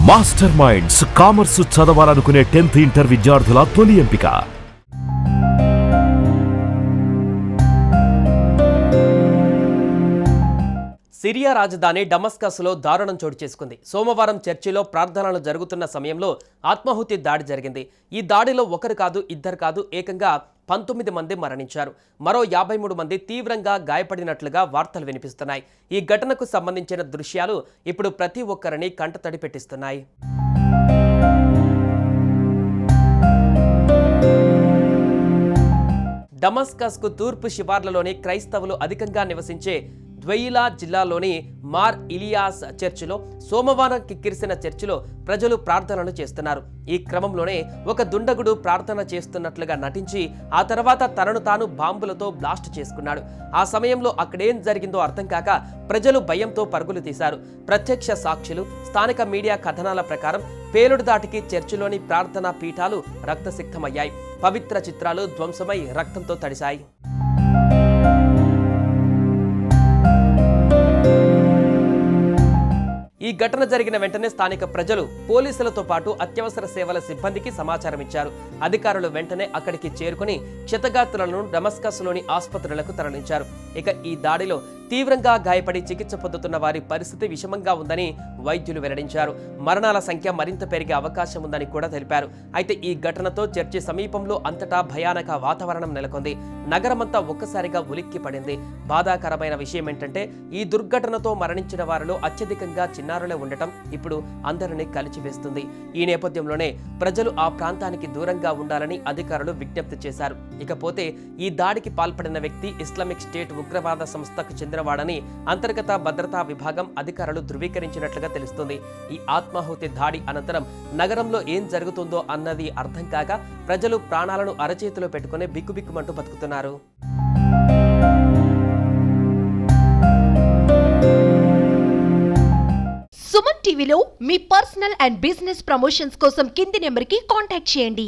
Master minds commerce చదవాలనుకునే 10th inter విద్యార్థుల తొలి ఎంపిక. సిరియా రాజధాని డమస్కస్లో దారుణం చోటు చేసుకుంది. సోమవారం చర్చిలో ప్రార్థనలు జరుగుతున్న సమయంలో ఆత్మాహుతి దాడి జరిగింది. ఈ దాడిలో ఒకరు కాదు, ఇద్దరు కాదు, ఏకంగా 19 మంది మరణించారు. మరో 53 మంది తీవ్రంగా గాయపడినట్లుగా వార్తలు వినిపిస్తున్నాయి. ఈ ఘటనకు సంబంధించిన దృశ్యాలు ఇప్పుడు ప్రతి ఒక్కరిని కంటతడి పెట్టిస్తున్నాయి. డమస్కస్కు తూర్పు శివార్లలోని క్రైస్తవులు అధికంగా నివసించే ద్వయిలా జిల్లాలోని మార్ ఇలియాస్ చర్చిలో సోమవారం కిక్కిరిసిన చర్చిలో ప్రజలు ప్రార్థనలు చేస్తున్నారు. ఈ క్రమంలోనే ఒక దుండగుడు ప్రార్థన చేస్తున్నట్లుగా నటించి ఆ తర్వాత తనను తాను బాంబులతో బ్లాస్ట్ చేసుకున్నాడు. ఆ సమయంలో అక్కడేం జరిగిందో అర్థం కాక ప్రజలు భయంతో పరుగులు తీశారు. ప్రత్యక్ష సాక్షులు, స్థానిక మీడియా కథనాల ప్రకారం పేలుడు దాటికి చర్చిలోని ప్రార్థనా పీఠాలు రక్తసిక్తమయ్యాయి. పవిత్ర చిత్రాలు ధ్వంసమై రక్తంతో తడిశాయి. ఈ ఘటన జరిగిన వెంటనే స్థానిక ప్రజలు పోలీసులతో పాటు అత్యవసర సేవల సిబ్బందికి సమాచారం ఇచ్చారు. అధికారులు వెంటనే అక్కడికి చేరుకుని క్షతగాత్రులను డమస్కస్లోని ఆసుపత్రులకు తరలించారు. ఇక ఈ దాడిలో తీవ్రంగా గాయపడి చికిత్స పొందుతున్న వారి పరిస్థితి విషమంగా ఉందని వైద్యులు వెల్లడించారు. మరణాల సంఖ్య మరింత పెరిగే అవకాశం ఉందని కూడా తెలిపారు. అయితే ఈ ఘటనతో చర్చి సమీపంలో అంతటా భయానక వాతావరణం నెలకొంది. నగరమంతా ఒక్కసారిగా ఉలిక్కి పడింది. బాధాకరమైన విషయం ఏంటంటే ఈ దుర్ఘటనతో మరణించిన వారిలో అత్యధికంగా చిన్నారులే ఉండటం ఇప్పుడు అందరినీ కలిచివేస్తుంది. ఈ నేపథ్యంలోనే ప్రజలు ఆ ప్రాంతానికి దూరంగా ఉండాలని అధికారులు విజ్ఞప్తి చేశారు. ఇకపోతే ఈ దాడికి పాల్పడిన వ్యక్తి ఇస్లామిక్ స్టేట్ ఉగ్రవాద సంస్థకు చెందినవాడని అంతర్గత భద్రతా విభాగం అధికారులు ధృవీకరించినట్లుగా తెలుస్తుంది. ఈ ఆత్మాహుతి దాడి అనంతరం నగరంలో ఏం జరుగుతుందో అన్నది అర్థం కాక ప్రజలు ప్రాణాలను అరచేతిలో పెట్టుకుని బిక్కుబిక్కుమంటూ బతుకుతున్నారు. సుమన్ టీవీలో మీ పర్సనల్ అండ్ బిజినెస్ ప్రమోషన్స్ కోసం కింది నెంబర్కి కాంటాక్ట్ చేయండి.